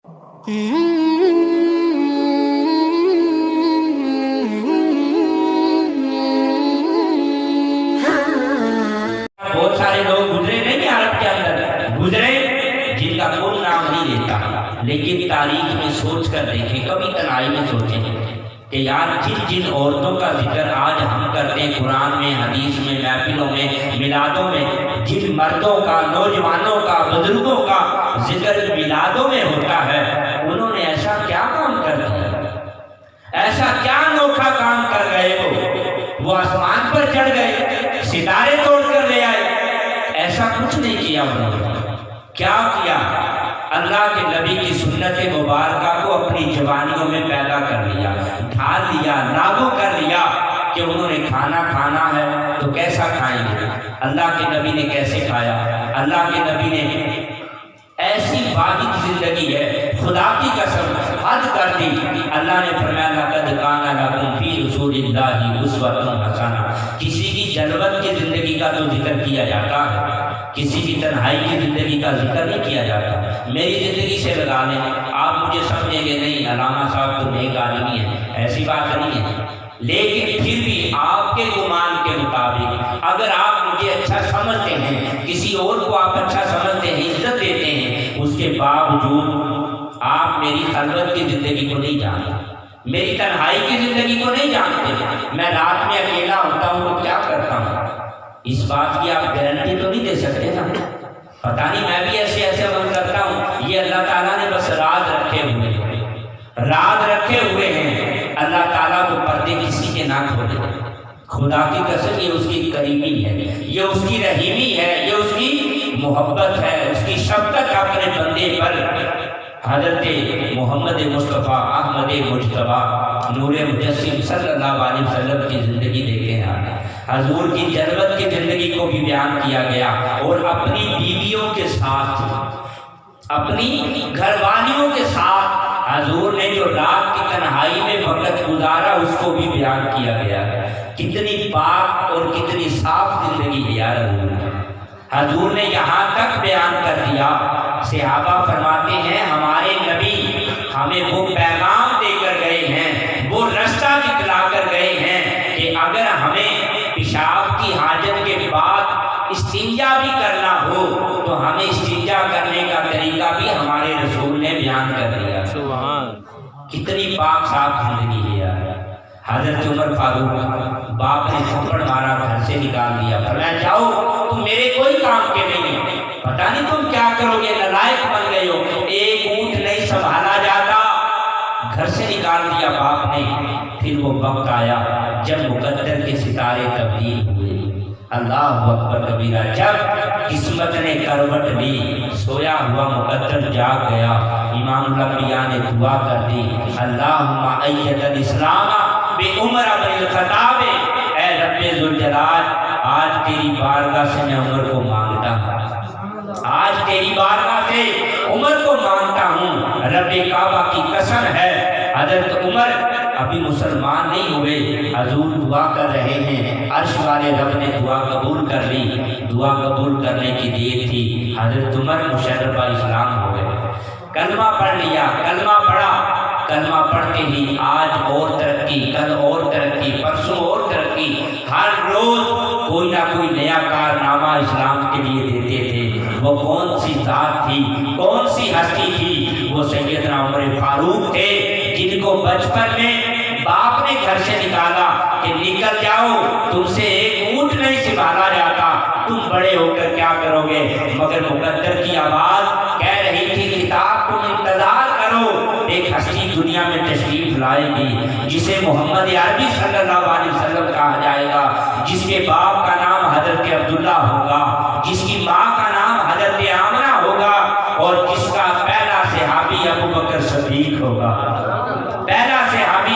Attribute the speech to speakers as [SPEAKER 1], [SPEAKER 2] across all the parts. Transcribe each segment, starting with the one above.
[SPEAKER 1] بہت سارے لوگ گزرے نہیں عرب کے اندر، گزرے جن کا کوئی نام نہیں لیتا، لیکن تاریخ میں سوچ کر دیکھیں، کبھی تنہائی میں سوچیں کہ یار جن جن عورتوں کا ذکر آج ہم کرتے ہیں قرآن میں، حدیث میں، محفلوں میں، میلادوں میں، جن مردوں کا، نوجوانوں کا، بزرگوں کا ذکر میلادوں میں ہوتا ہے، انہوں نے ایسا کیا کام کر دیا، ایسا کیا انوکھا کام کر گئے، وہ آسمان پر چڑھ گئے، ستارے توڑ کر لے آئے، ایسا کچھ نہیں کیا انہوں نے۔ کیا کیا؟ اللہ کے نبی کی سنت مبارکہ کو اپنی جوانیوں میں پیدا کر لیا، ڈھال لیا، لاگو کر لیا کہ انہوں نے کھانا کھانا ہے تو کیسا کھائیں گے۔ اللہ کے نبی نے کیسے کھایا؟ اللہ کے نبی نے ایسی واحد زندگی ہے، خدا کی قسم حد کر دی۔ اللہ نے فرمایا لقد کان لکم فی رسول اللہ اسوۃ حسنہ۔ کسی کی جلوت کی زندگی کا تو ذکر کیا جاتا ہے، کسی کی تنہائی کی زندگی کا ذکر نہیں کیا جاتا۔ میری زندگی سے لگا لیں، آپ مجھے سمجھیں گے نہیں علامہ صاحب تو نیک آدمی ہے، ایسی بات نہیں ہے، لیکن پھر بھی آپ کے گمان کے مطابق اگر آپ مجھے اچھا سمجھتے ہیں، کسی اور کو آپ اچھا سمجھتے ہیں، عزت دیتے ہیں، اس کے باوجود آپ میری خلوت کی زندگی کو نہیں جانتے، میری تنہائی کی زندگی کو نہیں جانتے، میں رات میں اکیلا ہوتا ہوں تو کیا کرتا ہوں، اس بات کی آپ گارنٹی تو نہیں دے سکتے نا۔ پتہ نہیں میں بھی ایسے عمل کرتا ہوں، یہ اللہ تعالیٰ نے بس راز رکھے ہوئے ہیں، راز رکھے ہوئے ہیں، اللہ تعالیٰ کو پردے کسی کے نہ کھولے۔ خدا کی قسم یہ اس کی کریمی ہے، یہ اس کی رحیمی ہے، یہ اس کی محبت ہے، اس کی شفقت اپنے بندے پر۔ حضرت محمد مصطفیٰ احمد مجتبیٰ نور مجسم صلی اللہ علیہ وسلم کی زندگی دیکھتے ہیں، حضور کی جلوت کی زندگی کو بھی بیان کیا گیا، اور اپنی بیویوں کے ساتھ، اپنی گھر والیوں کے ساتھ حضور نے جو رات کی تنہائی میں وقت گزارا اس کو بھی بیان کیا گیا۔ کتنی پاک اور کتنی صاف زندگی ہے یار حضور نے یہاں تک بیان کر دیا، صحابہ فرماتے ہیں ہمارے نبی ہمیں وہ پیغام دے کر گئے ہیں، وہ رستہ دکھلا کر گئے ہیں کہ اگر ہمیں پیشاب کی حاجت کے بعد استنجا بھی کرنا ہو تو ہمیں استنجا کرنے کا طریقہ بھی ہمارے رسول نے بیان کر دیا۔ سبحان، کتنی پاک صاف زندگی ہے یار۔ حضرت عمر فاروق باپ نے تھپڑ مارا، گھر سے نکال دیا، فرمایا جاؤ تم میرے کوئی کام کے نہیں ہو، پتہ نہیں تم کیا کرو گے، نالائق بن گئے ہو، ایک اونٹ نہیں سنبھالا جاتا، گھر سے نکال دیا باپ نے۔ پھر وہ وقت آیا جب مقدر کے ستارے تبدیل ہوئے، اللہ اکبر کبیرہ، جب قسمت نے کروٹ لی، سویا ہوا مقدر جاگ گیا، امام الانبیاء نے دعا کر دی، اللہم ایت الاسلام بے عمر بن الخطاب، اے رب ذوالجلال آج تیری بارگاہ سے میں عمر کو مانگتا ہوں، آج تیری بارگاہ سے عمر کو مانگتا ہوں، رب کعبہ کی قسم ہے۔ حضرت عمر ابھی مسلمان نہیں ہوئے، حضور دعا کر رہے ہیں، عرش والے رب نے دعا قبول کر لی، دعا قبول کرنے کی دیر تھی، حضرت عمر مشرفہ اسلام ہو گئے، کلمہ پڑھ لیا، کلمہ پڑھا، کلمہ پڑھتے ہی آج اور ترقی، کل اور ترقی، پرسوں اور ترقی، ہر روز کوئی نہ کوئی نیا کارنامہ اسلام کے لیے دیتے تھے۔ وہ کون سی ذات تھی، کون سی ہستی تھی؟ وہ سیدنا عمر فاروق تھے، جن کو بچپن میں باپ نے گھر سے نکالا کہ نکل جاؤ، تم سے ایک اونٹ نہیں سنبھالا جاتا، تم بڑے ہو کر کیا کرو گے، مگر مقدر کی آواز کہہ رہی تھی کتاب تم انتظار کرو، ایک ہستی دنیا میں تشریف لائے گی جسے محمد عربی صلی اللہ علیہ وسلم کہا جائے گا، جس کے باپ کا نام حضرت عبداللہ ہوگا، جس کی ماں کا نام حضرت آمنہ ہوگا، اور جس کا پہلا صحابی ابو بکر صدیق ہوگا، پہلا صحابی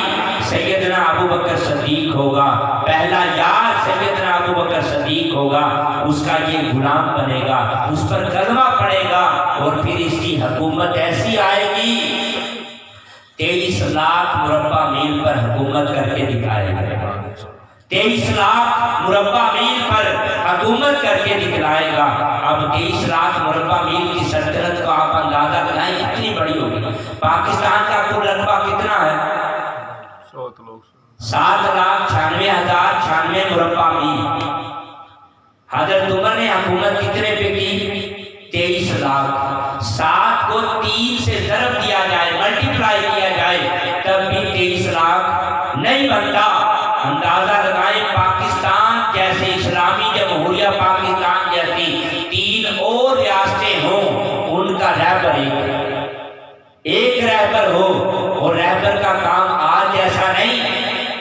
[SPEAKER 1] سیدنا ابو بکر صدیق ہوگا، پہلا یار سیدنا ابو بکر صدیق ہوگا، اس کا یہ غلام بنے گا، اس پر کلمہ پڑے گا، اور پھر اس کی حکومت ایسی آئے گی 23 لاکھ مربع میل پر حکومت کر کے دکھائے گا، 23 لاکھ مربع میل پر حکومت کر کے دکھلائے گا۔ اب 23 لاکھ مربع میل کی سلطنت کو آپ اندازہ لگائیں کتنی بڑی ہوگی، پاکستان کا کل رقبہ کتنا ہے؟ 7,96,096 مربع میل۔ حضرت عمر نے حکومت کتنے پہ کی؟ 23 لاکھ۔ 7 کو 3 سے ضرب دیا جائے، ملٹیپلائی کیا جائے، تب بھی 23 لاکھ نہیں بنتا۔ اندازہ لگائیں پاکستان جیسے اسلامی جمہوریہ پاکستان جیسی 3 اور ریاستیں ہوں، ان کا رہبر ایک رہبر ہو، اور رہبر کا کام آج ایسا نہیں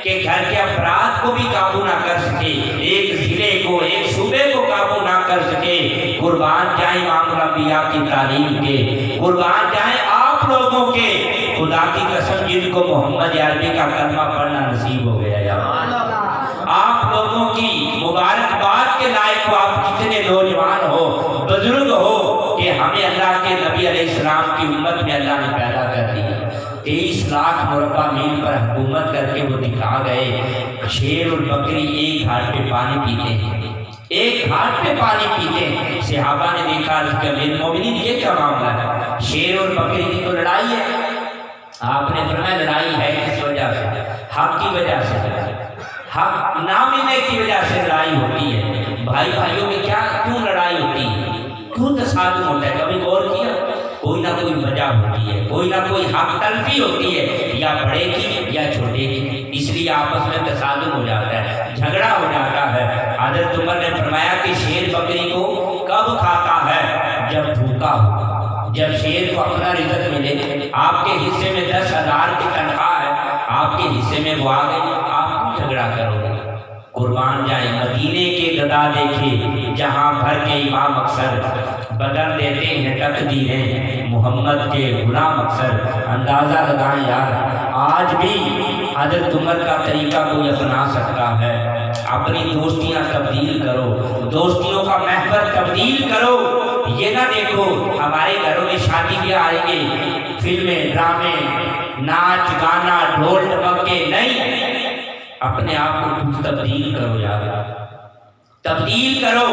[SPEAKER 1] کہ گھر کے افراد کو بھی قابو نہ کر سکے، ایک ضلع کو، ایک صوبے کو قابو نہ کر سکے۔ قربان جائیں امام الانبیاء کی تعلیم کے، قربان جائیں آپ لوگوں کے، خدا کی قسم جن کو محمد عربی کا کلمہ پڑھنا نصیب ہو گیا یا آپ لوگوں کی مبارکباد کے لائق ہو، آپ کتنے نوجوان ہو، بزرگ ہو کہ ہمیں اللہ کے نبی علیہ السلام کی امت میں اللہ نے پیدا کر دیا۔ 23 لاکھ مربع میل پر حکومت کر کے وہ دکھا گئے شیر اور بکری ایک گھاٹ پہ پانی پیتے ہیں، ایک گھاٹ پہ پانی پیتے ہیں۔ صحابہ نے دیکھا کہ امیر المومنین یہ کیا معاملہ ہے؟ شیر اور بکری کی تو لڑائی ہے۔ آپ نے فرمایا لڑائی ہے کس وجہ سے؟ حق کی وجہ سے، حق نہ ملنے کی وجہ سے لڑائی ہوتی ہے۔ بھائی بھائیوں میں کیوں لڑائی ہوتی ہے، کیوں تصادم ہوتا ہے؟ کبھی غور کیا؟ کوئی نہ کوئی وجہ ہوتی ہے، کوئی نہ کوئی حق تلفی ہوتی ہے، یا بڑے کی یا چھوٹے کی، اس لیے آپس میں تصادم ہو جاتا ہے، جھگڑا ہو جاتا ہے۔ حضرت عمر نے فرمایا کہ شیر بکری کو کب کھاتا ہے؟ جب بھوکا ہو، جب شیر کو اپنا رزق ملے۔ آپ کے حصے میں 10,000 کی تنخواہ ہے، آپ کے حصے میں وہ آ گئی، آپ کیوں جھگڑا کرو گے؟ قربان جائیں مدینے کے گدا دیکھے جہاں بھر کے امام اکثر بدل دیتے ہیں تقدیریں، محمد کے غلام اکثر۔ اندازہ لگائیں یار، آج بھی حضرت عمر کا طریقہ کوئی اپنا سکتا ہے؟ اپنی دوستیاں تبدیل کرو، دوستیوں کا محور تبدیل کرو۔ یہ نہ دیکھو ہمارے گھروں میں شادی بیاہ آئیں گے، فلمیں، ڈرامے، ناچ گانا، ڈھول ڈھمکے، نہیں، اپنے آپ کو تبدیل کرو یار، تبدیل کرو۔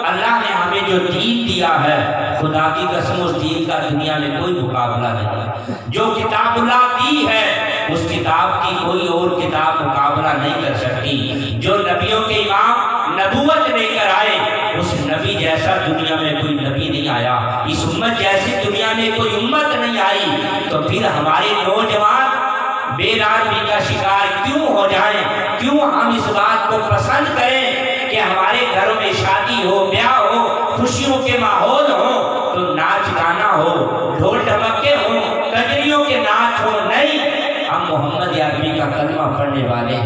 [SPEAKER 1] اللہ نے ہمیں جو دین دیا ہے، خدا کی قسم اس دین کا دنیا میں کوئی مقابلہ نہیں۔ جو کتاب اللہ دی ہے اس کتاب کی کوئی اور کتاب مقابلہ نہیں کر سکتی۔ جو نبیوں کے امام نبوت لے کر آئے، اس نبی جیسا دنیا میں کوئی نبی نہیں آیا، اس امت جیسی دنیا میں کوئی امت نہیں آئی۔ تو پھر ہمارے نوجوان بے راضی کا شکار کیوں ہو جائیں؟ کیوں ہم اس بات کو پسند کریں کہ ہمارے گھروں میں شادی ہو، بیاہ ہو، خوشیوں کے ماحول ہو تو ناچ گانا ہو، ڈھول ڈھمکے ہو، کجریوں کے ناچ ہو؟ نہیں، ہم محمد عربی کا کلمہ پڑھنے والے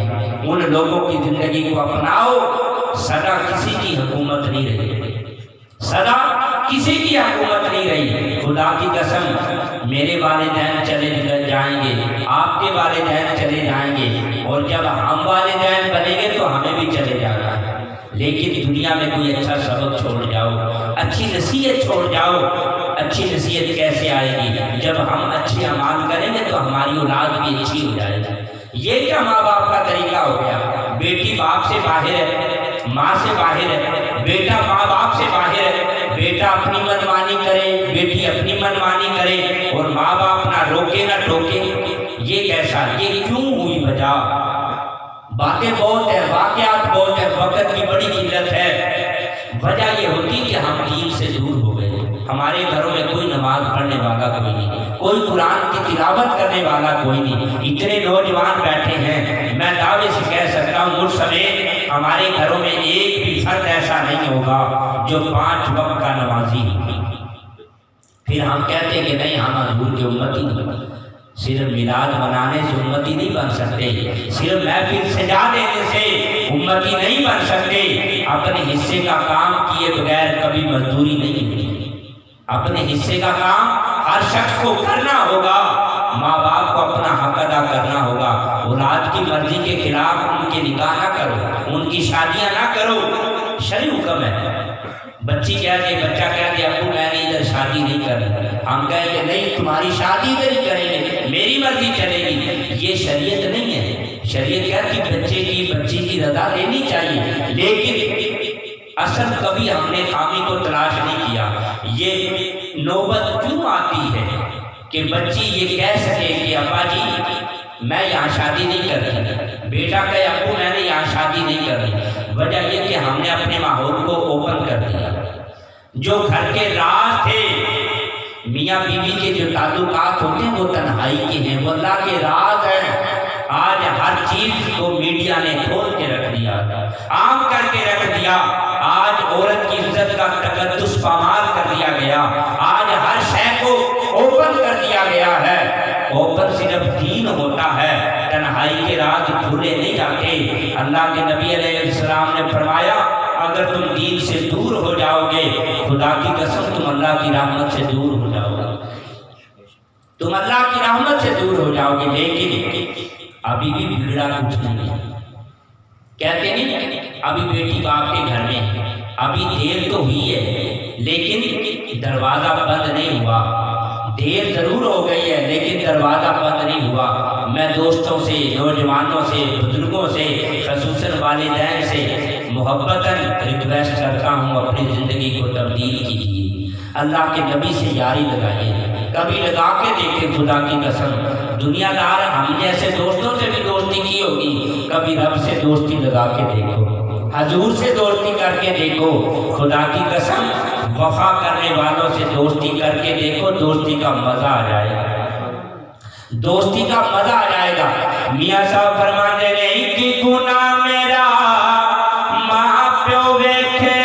[SPEAKER 1] ان لوگوں کی زندگی کو اپناؤ۔ سدا کسی کی حکومت نہیں رہی، سدا کسی کی حکومت نہیں رہی۔ خدا کی قسم میرے والدین چلے جائیں گے، آپ کے والدین چلے جائیں گے، اور جب ہم والدین بنیں گے تو ہمیں بھی چلے جانا ہے۔ لیکن دنیا میں کوئی اچھا سبق چھوڑ جاؤ، اچھی نصیحت چھوڑ جاؤ۔ اچھی نصیحت کیسے آئے گی؟ جب ہم اچھے اعمال کریں گے تو ہماری اولاد بھی اچھی ہو جائے گی۔ یہ کیا ماں باپ کا طریقہ ہو گیا؟ بیٹی باپ سے باہر ہے، ماں سے باہر ہے، بیٹا ماں باپ سے باہر ہے، بیٹا اپنی منمانی کرے، بیٹی اپنی منمانی کرے، اور ماں باپ نہ روکے نہ ٹوکے۔ یہ کیسا؟ یہ کیوں ہوئی وجہ؟ باتیں بہت ہیں، واقعات بہت ہیں، وقت کی بڑی قلت ہے۔ وجہ یہ ہوتی کہ ہم دین سے دور ہو گئے۔ ہمارے گھروں میں کوئی نماز پڑھنے والا کوئی نہیں، کوئی قرآن کی تلاوت کرنے والا کوئی نہیں۔ اتنے نوجوان بیٹھے ہیں، میں دعوے سے کہہ سکتا ہوں مجھ سمیت ہمارے گھروں میں ایک بھی فرد ایسا نہیں ہوگا جو 5 وقت کا نمازی نہیں۔ پھر ہم کہتے ہیں کہ نہیں ہم حضور کے امتی نہیں، صرف میلاد منانے سے امتی نہیں بن سکتے، صرف محفل سجا دینے سے امتی نہیں بن سکتے۔ اپنے حصے کا کام کیے بغیر کبھی مزدوری نہیں ہوتی۔ اپنے حصے کا کام ہر شخص کو کرنا ہوگا، ماں باپ کو اپنا حق ادا کرنا ہوگا۔ اولاد کی مرضی کے خلاف ان کے نکاح نہ کرو، ان کی شادیاں نہ کرو، شرعی حکم ہے۔ بچی کہہ دے، بچہ کہہ دے ابو میں نے ادھر شادی نہیں کرنی، ہم کہیں کہ نہیں تمہاری شادی ادھر ہی کریں گے، میری مرضی چلے گی۔ یہ شریعت نہیں ہے۔ شریعت کہتی بچی کی رضا لینی چاہیے، لیکن اصل کبھی ہم نے خامی کو تلاش نہیں کیا۔ یہ نوبت کیوں آتی ہے؟ کہ بچی یہ کہہ سکے کہ ابا جی میں یہاں شادی نہیں کرتی، بیٹا کہے ابو میں نے یہاں شادی نہیں کرنی، وجہ یہ کہ ہم نے اپنے ماحول کو اوپن کر دیا۔ جو گھر کے راز تھے، میاں بیوی کے جو تعلقات ہوتے ہیں وہ تنہائی کے ہیں، وہ اللہ کے راز ہیں، آج ہر چیز کو میڈیا نے کھول کے رکھ دیا، عام کر کے رکھ دیا۔ آج عورت کی عزت کا تقدس پامال کر دیا گیا، آج ہر شے کو اوپن کر دیا گیا ہے۔ اوپن صرف دین ہوتا ہے، تنہائی کے راز کھولے نہیں جاتے۔ اللہ کے نبی علیہ السلام نے فرمایا اگر تم دین سے دور ہو جاؤ گے، خدا کی قسم تم اللہ کی رحمت سے دور ہو جاؤ گے، تم اللہ کی رحمت سے دور ہو جاؤ گے۔ لیکن ابھی بھی بگڑا کچھ نہیں ہے، کہتے نہیں ابھی بیٹی باپ کے گھر میں، ابھی دیر تو ہوئی ہے لیکن دروازہ بند نہیں ہوا، دیر ضرور ہو گئی ہے لیکن دروازہ بند نہیں ہوا۔ میں دوستوں سے، نوجوانوں سے، بزرگوں سے، خصوصاً والدین سے محبتاً ریکویسٹ کرتا ہوں اپنی زندگی کو تبدیل کیجیے، اللہ کے نبی سے یاری لگائیے، کبھی لگا کے دیکھیں خدا کی قسم۔ دنیا دار ہم جیسے دوستوں سے بھی دوستی کی ہوگی، کبھی رب سے دوستی لگا کے دیکھو، حضور سے دوستی کر کے دیکھو، خدا کی قسم وفا کرنے والوں سے دوستی کر کے دیکھو، دوستی کا مزہ آ جائے گا، دوستی کا مزہ آ جائے گا۔ میاں صاحب فرماتے نہیں کہ گناہ میرا ماں پیو ویکھے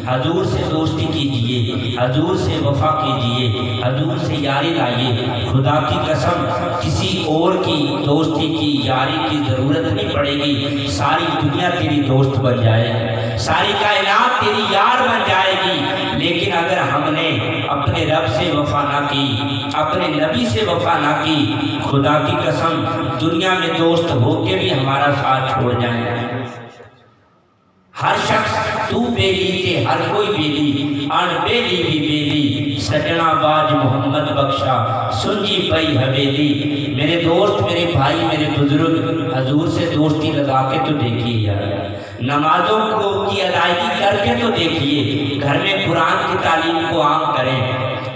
[SPEAKER 1] حضور سے دوستی کیجئے، حضور سے وفا کیجئے، حضور سے یاری لائیے۔ خدا کی قسم کسی اور کی دوستی کی یاری کی ضرورت نہیں پڑے گی، ساری دنیا تیری دوست بن جائے گی، ساری کائنات تیری یار بن جائے گی۔ لیکن اگر ہم نے اپنے رب سے وفا نہ کی، اپنے نبی سے وفا نہ کی، خدا کی قسم دنیا میں دوست ہو کے بھی ہمارا ساتھ چھوڑ جائیں گے۔ ہر شخص تو بیلی تے ہر کوئی بیلی، ان بیلی بھی بیلی، سجنا باج محمد بخشا سنجی پئی حویلی۔ میرے دوست، میرے بھائی، میرے بزرگ، حضور سے دوستی لگا کے تو دیکھیے یار، نمازوں کی ادائیگی کر کے تو دیکھیے، گھر میں قرآن کی تعلیم کو عام کریں،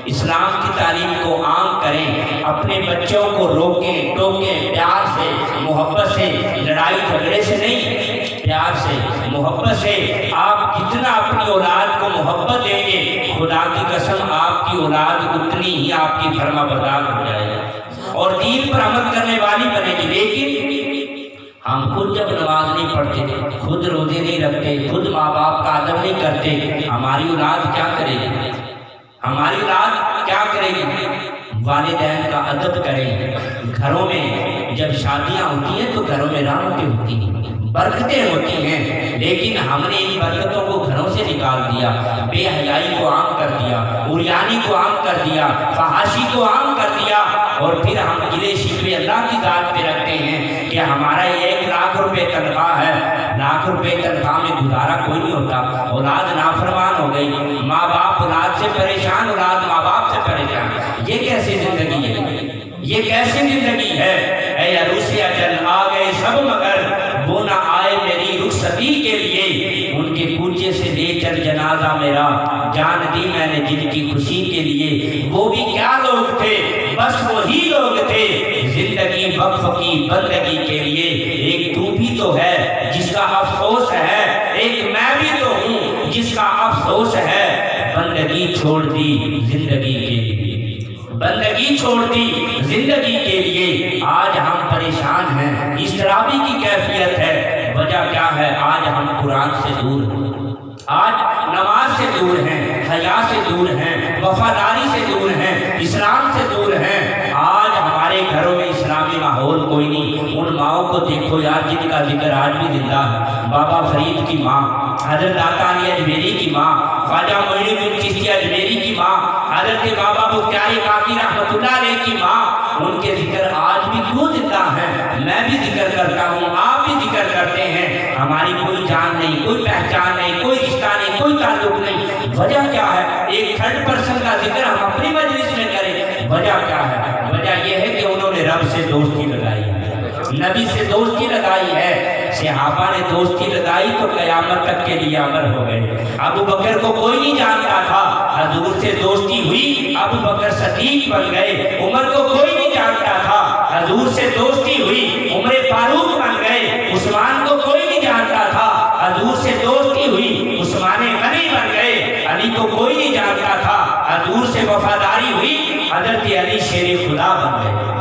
[SPEAKER 1] اسلام کی تعلیم کو عام کریں، اپنے بچوں کو روکیں ٹوکیں پیار سے محبت سے، لڑائی جھگڑے سے نہیں، پیار سے محبت سے۔ آپ جتنا اپنی اولاد کو محبت دیں گے، خدا کی قسم آپ کی اولاد اتنی ہی آپ کی فرما بردار ہو جائے گی اور دین پر عمل کرنے والی بنے گی۔ لیکن ہم خود جب نماز نہیں پڑھتے، خود روزے نہیں رکھتے، خود ماں باپ کا ادب نہیں کرتے، ہماری اولاد کیا کرے گی؟ ہماری اولاد کیا کرے گی؟ والدین کا ادب کریں۔ گھروں میں جب شادیاں ہوتی ہیں تو گھروں میں رحمتیں ہوتی ہیں، برکتیں ہوتی ہیں، لیکن ہم نے ان برکتوں کو گھروں سے نکال دیا، بے حیائی کو عام کر دیا، عریانی کو عام کر دیا، فحاشی کو عام کر دیا، اور پھر ہم گلے شکوے اللہ کی ذات پہ رکھتے ہیں کہ ہمارا 1 لاکھ روپے تنخواہ ہے، لاکھ روپے تنخواہ میں گزارا کوئی نہیں ہوتا، اولاد نافرمان ہو گئی، ماں باپ اولاد سے پریشان، اولاد ماں باپ سے پریشان۔ یہ کیسی زندگی ہے؟ یہ کیسی زندگی ہے؟ اے عروس اجل آ گئے سب مگر وہ نہ آئے میری رخصتی کے لیے، ان کے کوچے سے لے چل جنازہ میرا، جان دی میں نے جن کی خوشی کے لیے۔ وہ بھی کیا لوگ تھے، بس وہی لوگ تھے، زندگی وقف کی بندگی کے لیے۔ ایک تو بھی تو ہے جس کا افسوس ہے، ایک میں بھی تو ہوں جس کا افسوس ہے، بندگی چھوڑ دی زندگی کے لیے، بندگی چھوڑ دی زندگی کے لیے۔ آج ہم پریشان ہیں، اضطرابی کی کیفیت ہے، وجہ کیا ہے؟ آج ہم قرآن سے دور ہیں، آج نماز سے دور ہیں، حیا سے دور ہیں، وفاداری سے دور ہیں، اسلام سے دور ہیں۔ آج ہمارے گھروں میں اسلامی ماحول کوئی نہیں۔ ان ماؤں کو دیکھو یار جن کا ذکر آج بھی زندہ ہے، بابا فرید کی ماں، حضرت داتا علی اجمیری کی ماں، خواجہ معین الدین چشتی اجمیری کی ماں، حضرت بابا مختار کاکی رحمۃ اللہ علیہ کی ماں، ان کے ذکر آج بھی کیوں زندہ ہیں؟ میں بھی ذکر کرتا ہوں، آپ بھی ذکر کرتے ہیں، ہماری کوئی جان نہیں، کوئی پہچان نہیں، کوئی رشتہ نہیں، کوئی تعلق نہیں۔ وجہ کیا ہے؟ ایک 3rd پرسن کا ذکر ہم اپنی مجلس میں کریں، وجہ کیا ہے؟ وجہ یہ ہے کہ انہوں نے رب سے دوستی لگائی ہے، نبی سے دوستی لگائی ہے، صحابہ نے دوستی لگائی تو قیامت تک کے لیے امر ہو گئے۔ ابو بکر کو کوئی نہیں جانتا تھا، حضور سے دوستی ہوئی، ابو بکر صدیق بن گئے۔ عمر کو کوئی نہیں جانتا تھا، حضور سے دوستی ہوئی، عمر فاروق بن گئے۔ عثمان کو کوئی نہیں جانتا تھا، حضور سے دوستی ہوئی، عثمان غنی بن گئے۔ علی کو کوئی نہیں جانتا تھا، حضور سے وفاداری ہوئی، حضرت علی شیر خدا بن گئے،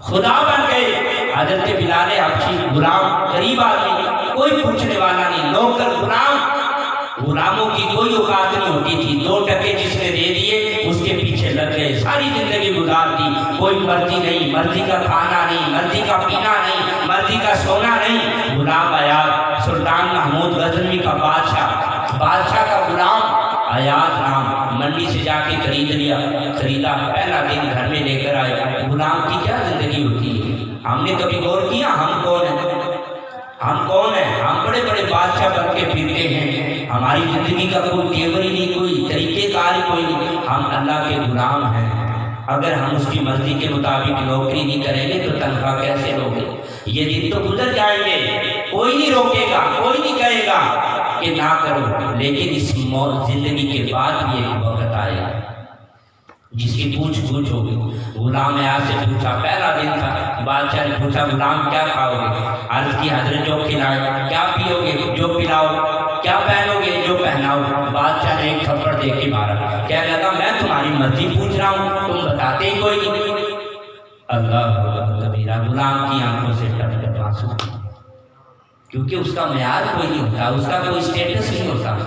[SPEAKER 1] خدا بن گئے۔ حضرت بلال حبشی غلام، غریب آدمی، کوئی پوچھنے والا نہیں، نوکر غلام، غلاموں کی کوئی اوقات نہیں ہوتی تھی، 2 ٹکے جس نے دے دیے اس کے پیچھے لگ گئے، ساری زندگی گزار دی، کوئی مرضی نہیں، مرضی کا کھانا نہیں، مرضی کا پینا نہیں، مرضی کا سونا نہیں۔ غلام ایاز، سلطان محمود غزنوی کا بادشاہ کا غلام ایاز نام، منڈی سے جا کے خرید لیا، خریدا، پہلا دن گھر میں لے کر آیا۔ غلام کی کیا زندگی ہوتی ہے؟ ہم نے کبھی غور کیا ہم کون ہیں؟ ہم کون ہیں؟ ہم بڑے بڑے بادشاہ بن کے پھرتے ہیں، ہماری زندگی کا کوئی تیور ہی نہیں، کوئی طریقہ کار ہی کوئی نہیں، ہم اللہ کے غلام ہیں۔ اگر ہم اس کی مرضی کے مطابق نوکری نہیں کریں گے تو تنخواہ کیسے لوگے؟ یہ دن تو گزر جائیں گے، کوئی نہیں روکے گا، کوئی نہیں کہے گا کہ نہ کرو، لیکن اس زندگی کے بعد بھی ایک وقت آئے گا جس کی پوچھ ہوگی۔ غلام ایاز سے پوچھا، پہلا دن تھا، بادشاہ نے پوچھا غلام کیا کھاؤ گے؟ عرض کی حضرت جو کھلائے، کیا پیو گے؟ جو پلاؤ، کیا پہنو گے؟ جو پہناؤ۔ بادشاہ نے ایک تھپڑ دے کے مارا، کہنے لگا میں تمہاری مرضی پوچھ رہا ہوں، تم بتاتے ہی کوئی نہیں۔ اللہ کبیرہ، غلام کی آنکھوں سے ٹپ ٹپ آنسو، کیونکہ اس کا معیار کوئی نہیں ہوتا، اس کا کوئی اسٹیٹس نہیں ہوتا۔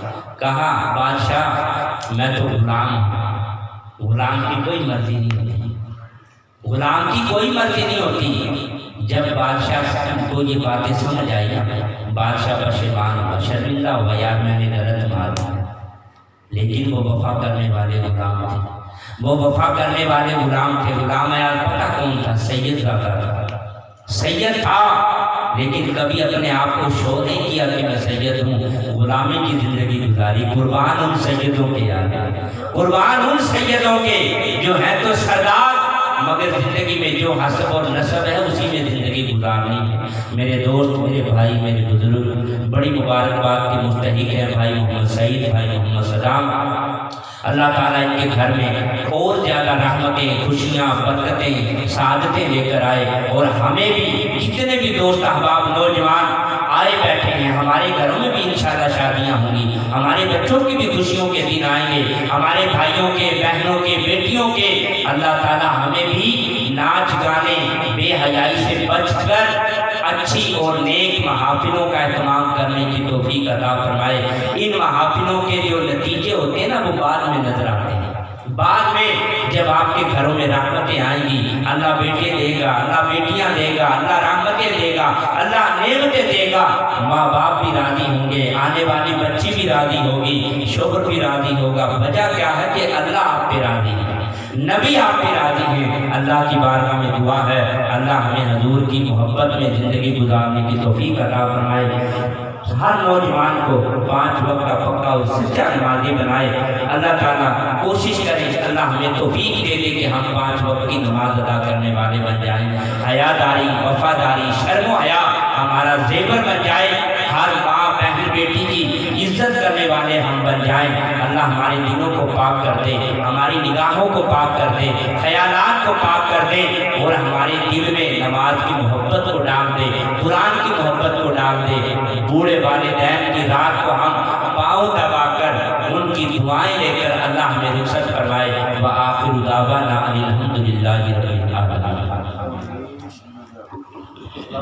[SPEAKER 1] کہا بادشاہ میں تو غلام ہوں، غلام کی کوئی مرضی نہیں ہوتی، غلام کی کوئی مرضی نہیں ہوتی۔ جب بادشاہ کو یہ باتیں سمجھ آئی، بادشاہ پشیمان ہوا، شرمندہ ہوا، یار میں نے غلط مار دیا، لیکن وہ وفا کرنے والے غلام تھے، وہ وفا کرنے والے غلام تھے۔ غلام ایاز پتہ کون تھا؟ سید تھا، سید تھا، لیکن کبھی اپنے آپ کو شو نہیں کیا کہ میں سید ہوں، غلامی کی زندگی گزاری۔ قربان ان سیدوں کے یاد، قربان ان سیدوں کے جو ہیں تو سردار مگر زندگی میں جو حسب اور نسب ہے اسی میں زندگی گزارنی ہے۔ میرے دوست، میرے بھائی، میرے بزرگ، بڑی مبارکباد کے مستحق ہیں بھائی محمد سعید، بھائی محمد صدام۔ اللہ تعالیٰ ان کے گھر میں اور زیادہ رحمتیں، خوشیاں، برکتیں، سعادتیں لے کر آئے، اور ہمیں بھی جتنے بھی دوست احباب نوجوان آئے بیٹھے ہیں، ہمارے گھروں میں بھی انشاءاللہ شادیاں ہوں گی، ہمارے بچوں کی بھی خوشیوں کے دن آئیں گے، ہمارے بھائیوں کے، بہنوں کے، بیٹیوں کے۔ اللہ تعالیٰ ہمیں بھی ناچ گانے، بے حیائی سے بچ کر اچھی اور نیک محافلوں کا اہتمام کرنے کی توفیق عطا فرمائے۔ ان محافلوں کے جو نتیجے ہوتے ہیں نا وہ بعد میں نظر آتے ہیں۔ بعد میں جب آپ کے گھروں میں رحمتیں آئیں گی، اللہ بیٹے دے گا، اللہ بیٹیاں دے گا، اللہ رحمتیں دے گا، اللہ نعمتیں دے گا، ماں باپ بھی راضی ہوں گے، آنے والی بچی بھی راضی ہوگی، شوہر بھی راضی ہوگا۔ وجہ کیا ہے کہ اللہ آپ پہ راضی ہے، نبی آپ پہ راضی ہیں۔ اللہ کی بارگاہ میں دعا ہے اللہ ہمیں حضور کی محبت میں زندگی گزارنے کی توفیق عطا فرمائے۔ ہر نوجوان کو 5 وقت کا پکا اور سچا نمازی بنائے۔ اللہ تعالیٰ کوشش کریں، اللہ ہمیں توفیق دے دے کہ ہم 5 وقت کی نماز ادا کرنے والے بن جائیں۔ حیاداری، وفاداری، شرم و حیا ہمارا زیور بن جائے۔ ہر ماں، بہن، بیٹی کی عزت کرنے والے ہم بن جائیں۔ اللہ ہمارے دلوں کو پاک کر دے، ہماری نگاہوں کو پاک کر دے، خیالات کو پاک کر دے، اور ہمارے دل میں نماز کی محبت کو ڈال دے، قرآن کی محبت کو ڈال دے۔ بوڑھے والدین کی رات کو ہم پاؤں